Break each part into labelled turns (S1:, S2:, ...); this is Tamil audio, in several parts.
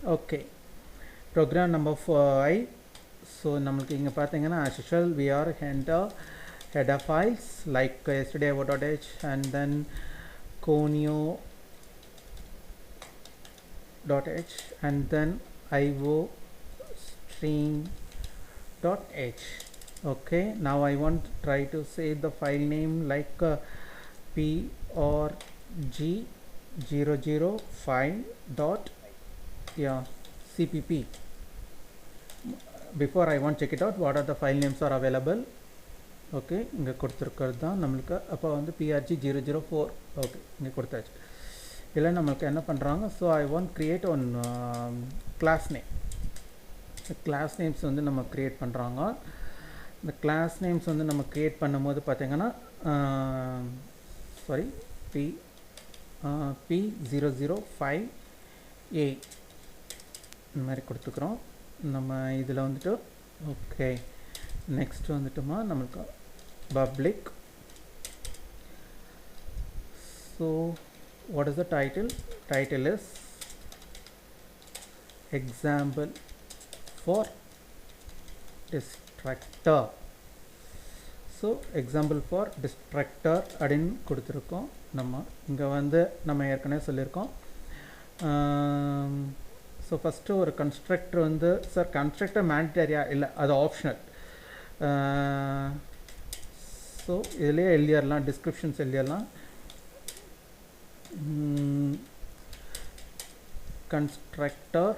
S1: Okay, program number 5. So நம்மளுக்கு இங்கே பார்த்தீங்கன்னா as usual we are enter header files like yesterday about.h and then conio.h and then io stream.h. Okay, now I want to try to save the file name like prg005 dot cpp. Before I want to check it out what are the file names are available. Okay, இங்கே கொடுத்துருக்கிறது தான் நம்மளுக்கு. அப்போ வந்து prg004. ஓகே, இங்கே கொடுத்தாச்சு. இல்லை நம்மளுக்கு என்ன பண்ணுறாங்க, so I want create one class name. Class names வந்து நம்ம க்ரியேட் பண்ணுறாங்க. இந்த கிளாஸ் நேம்ஸ் வந்து நம்ம க்ரியேட் பண்ணும்போது பார்த்திங்கன்னா சாரி p005a இந்த மாதிரி கொடுத்துக்கிறோம் நம்ம இதில் வந்துட்டு. ஓகே, நெக்ஸ்ட் வந்துட்டுமா நம்மளுக்கு public. So what is the title is example for distractor. So example for distractor அப்படின்னு கொடுத்துருக்கோம். நம்ம இங்கே வந்து நம்ம ஏற்கனவே சொல்லியிருக்கோம். ஸோ ஃபஸ்ட்டு ஒரு கன்ஸ்ட்ரக்டர் வந்து சார் கன்ஸ்ட்ரக்டர் மேண்டேட்டரியா இல்லை, அது ஆப்ஷனல். ஸோ இதிலே எழுதிடலாம், டிஸ்கிரிப்ஷன்ஸ் எழுதிடலாம். constructor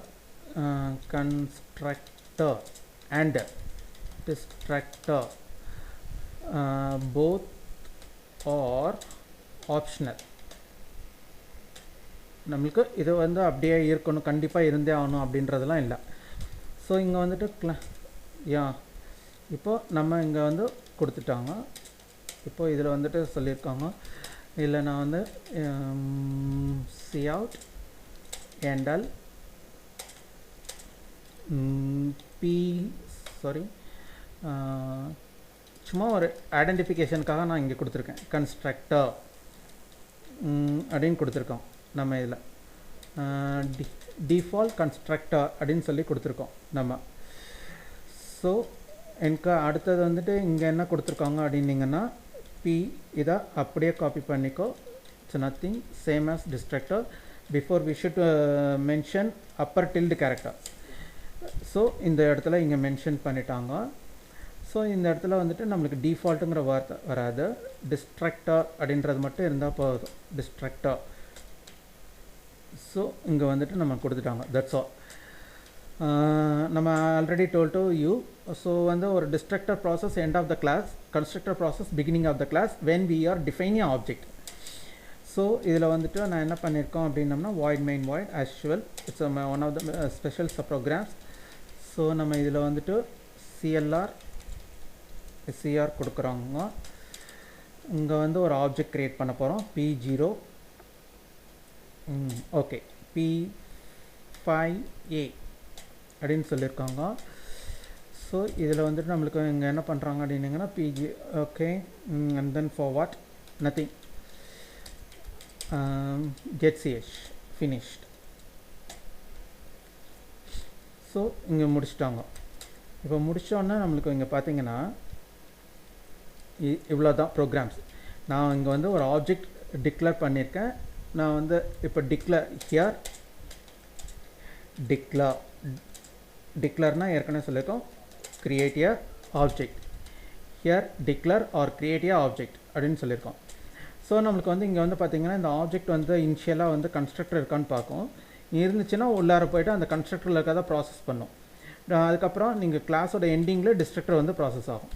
S1: and distractor both are optional. நம்மளுக்கு இது வந்து அப்படியே இருக்கணும், கண்டிப்பாக இருந்தே ஆகணும் அப்படின்றதெல்லாம் இல்லை. ஸோ இங்கே வந்துட்டு இப்போ நம்ம இங்கே வந்து கொடுத்துட்டாங்க. இப்போ இதில் வந்துட்டு சொல்லியிருக்காங்க, இல்லை நான் வந்து cout handle சும்மா ஒரு ஐடென்டிஃபிகேஷனுக்காக நான் இங்கே கொடுத்துருக்கேன். கன்ஸ்ட்ரக்டர் அப்படின்னு கொடுத்துருக்கோம். நம்ம இதில் டிஃபால்ட் கன்ஸ்ட்ரக்டர் அப்படின்னு சொல்லி கொடுத்துருக்கோம் நம்ம. ஸோ எனக்கு அடுத்தது வந்துட்டு இங்கே என்ன கொடுத்துருக்காங்க அப்படின்னிங்கன்னா இதை அப்படியே காப்பி பண்ணிக்கோ. It's nothing same as destructor. Before we should mention upper tilde character. So இந்த இடத்துல இங்கே மென்ஷன் பண்ணிட்டாங்க. ஸோ இந்த இடத்துல வந்துட்டு நம்மளுக்கு டிஃபால்ட்டுங்கிற வார்த்தை வராது, டிஸ்ட்ராக்டர் அப்படின்றது மட்டும் இருந்தால் போதும். டிஸ்ட்ராக்டர். ஸோ இங்கே வந்துட்டு நம்ம கொடுத்துட்டாங்க. That's all. நம்ம already told to you. So வந்து ஒரு destructor process end of the class, constructor process beginning of the class when we are defining object. So இதில் வந்துட்டு நான் என்ன பண்ணியிருக்கோம் அப்படின்னம்னா void main void as usual. It's one of the special sub programs. So நம்ம இதில் வந்துட்டு சிஆர் கொடுக்குறாங்க. இங்கே வந்து ஒரு ஆப்ஜெக்ட் க்ரியேட் பண்ண போகிறோம். p0 ஓகே p5a அப்படின்னு சொல்லியிருக்காங்க. ஸோ இதில் வந்துட்டு நம்மளுக்கு இங்கே என்ன பண்ணுறாங்க அப்படின்னிங்கன்னா pg okay and then for what nothing get ch finished. So இங்கே முடிச்சிட்டாங்க. இப்போ முடித்தோன்னா நம்மளுக்கு இங்கே பார்த்தீங்கன்னா இவ்வளோ தான் ப்ரோக்ராம்ஸ். நான் இங்கே வந்து ஒரு ஆப்ஜெக்ட் டிக்ளேர் பண்ணியிருக்கேன். நான் வந்து இப்போ டிக்ளர்னால் ஏற்கனவே சொல்லியிருக்கோம், create a object. Here declare or create a object அப்படின்னு சொல்லியிருக்கோம். ஸோ நம்மளுக்கு வந்து இங்கே வந்து பார்த்திங்கன்னா இந்த ஆப்ஜெக்ட் வந்து இனிஷியலாக வந்து கன்ஸ்ட்ரக்டர் இருக்கான்னு பார்க்கும். இருந்துச்சுன்னா உள்ளார போய்ட்டு அந்த கன்ஸ்ட்ரக்டரில் இருக்கிறத ப்ராசஸ் பண்ணும். அதுக்கப்புறம் நீங்கள் கிளாஸோட எண்டிங்கில் டிஸ்ட்ரக்டர் வந்து ப்ராசஸ் ஆகும்.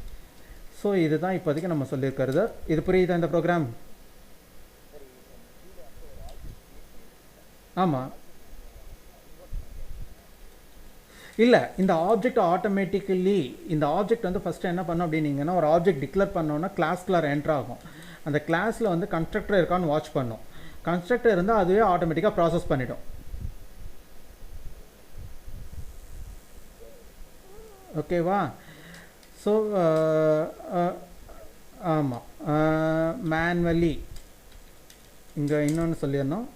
S1: ஸோ இதுதான் இப்போதைக்கு நம்ம சொல்லியிருக்கிறது. இது புரியுதா இந்த ப்ரோக்ராம்? ஆமாம், இல்லை இந்த ஆப்ஜெக்ட் ஆட்டோமேட்டிக்கலி இந்த ஆப்ஜெக்ட் வந்து ஃபஸ்ட்டு என்ன பண்ணோம் அப்படின்னீங்கன்னா ஒரு ஆப்ஜெக்ட் டிக்ளேர் பண்ணோன்னா கிளாஸ்குள்ளார என்ட்ரு ஆகும். அந்த கிளாஸில் வந்து கன்ஸ்ட்ரக்டர் இருக்கான்னு வாட்ச் பண்ணும். கன்ஸ்ட்ரக்டர் இருந்தால் அதுவே ஆட்டோமேட்டிக்காக ப்ராசஸ் பண்ணிடும். ஓகேவா? ஸோ ஆமாம், மேனுவலி இங்கே இன்னொன்று சொல்லிடணும்.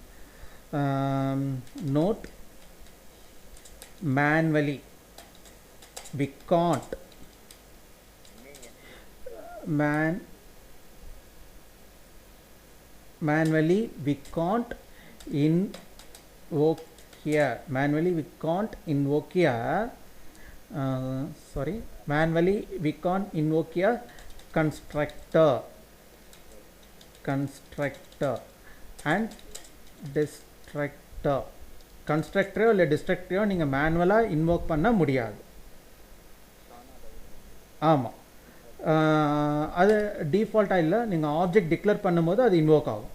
S1: Note manually. We can't manually we can't invoke here. Manually we can't invoke here. Manually we can't invoke a constructor and destructor. constructor இல்லை destructor நீங்கள் மேனுவலாக இன்வோக் பண்ண முடியாது. ஆமாம், அது டிஃபால்ட்டாக இல்லை, நீங்கள் ஆப்ஜெக்ட் டிக்ளேர் பண்ணும்போது அது இன்வோக் ஆகும்.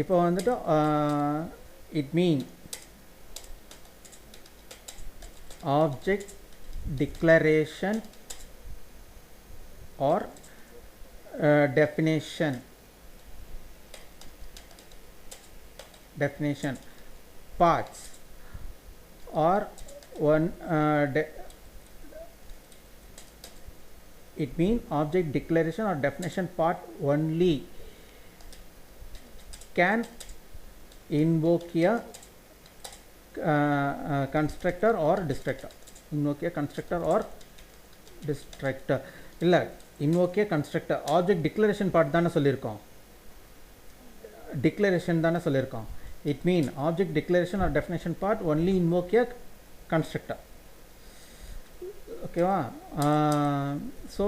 S1: இப்போ வந்துட்டு it mean object declaration or definition parts or one it mean object declaration or definition part only can invoke a constructor or destructor. Invoke a constructor or destructor இல்லை, invoke a constructor. object declaration part தானே சொல்லியிருக்கோம், declaration தானே சொல்லியிருக்கோம். it mean object declaration or definition part only invoke a constructor. ஓகேவா? So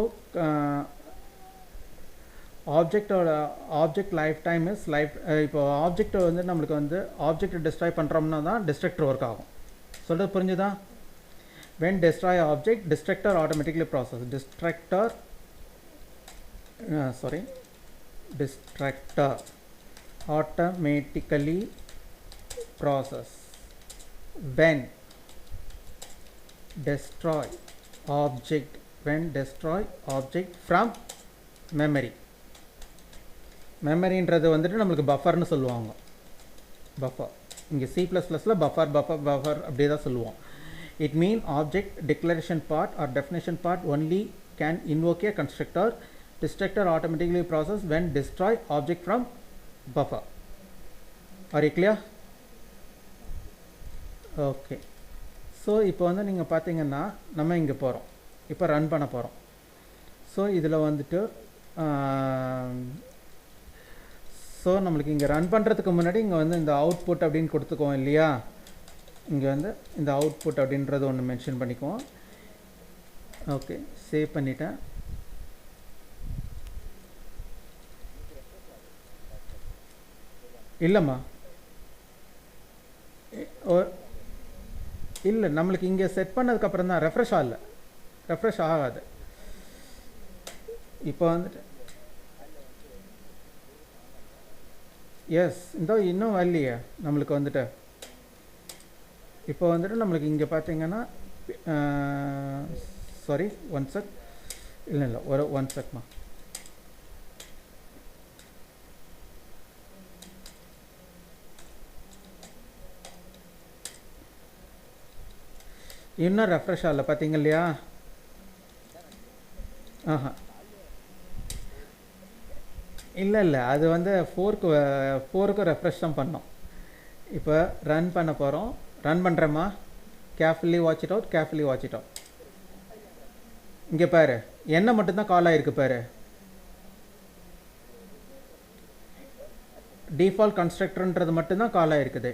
S1: object life time is life. இப்போ ஆப்ஜெக்ட் வந்து நம்மளுக்கு வந்து ஆப்ஜெக்ட் டிஸ்ட்ராய் பண்ணுறோம்னா தான் டிஸ்ட்ரக்டர் ஒர்க் ஆகும். சொல்கிறது புரிஞ்சுதா? when destroy object, destructor automatically process. destructor automatically process when destroy object from memory. மெமரின்றது வந்துட்டு நம்மளுக்கு பஃபர்னு சொல்லுவாங்க. பஃபர் இங்கே C++ல பஃபர் அப்படியே தான் சொல்லுவோம். it mean object declaration part or definition part only can invoke a constructor. destructor automatically process when destroy object from buffer. are you clear? okay. So இப்போ வந்து நீங்கள் பார்த்தீங்கன்னா நம்ம இங்கே போகிறோம், இப்போ ரன் பண்ண போகிறோம். ஸோ இதில் வந்துட்டு ஸோ நம்மளுக்கு இங்கே ரன் பண்ணுறதுக்கு முன்னாடி இங்கே வந்து இந்த அவுட்புட் அப்படின்னு கொடுத்துக்குவோம் இல்லையா? இங்கே வந்து இந்த அவுட்புட் அப்படின்றது ஒன்று மென்ஷன் பண்ணிக்குவோம். ஓகே, சேவ் பண்ணிட்டேன். இல்லைம்மா, இல்லை, நம்மளுக்கு இங்கே செட் பண்ணதுக்கப்புறம் தான் ரெஃப்ரெஷ் ஆகாது. இப்போ வந்துட்டு எஸ், இன்னும் வரலையே நம்மளுக்கு வந்துட்டு. இப்போ வந்துட்டு நம்மளுக்கு இங்கே பார்த்தீங்கன்னா சாரி ஒன் செக், இல்லை ஒரு ஒன் செக்மா. இன்னும் ரெஃப்ரெஷ் ஆகல, பார்த்தீங்க இல்லையா? இல்லை, அது வந்து ஃபோருக்கும் ரெஃப்ரெஷ் தான் பண்ணோம். இப்போ ரன் பண்ண போகிறோம். ரன் பண்ணுறேம்மா. Carefully watch it out. இங்கே பாரு, என்ன மட்டும்தான் கால் ஆகிருக்கு பாரு. டிஃபால்ட் கன்ஸ்ட்ரக்டர்ன்றது மட்டும்தான் கால் ஆகிருக்குது.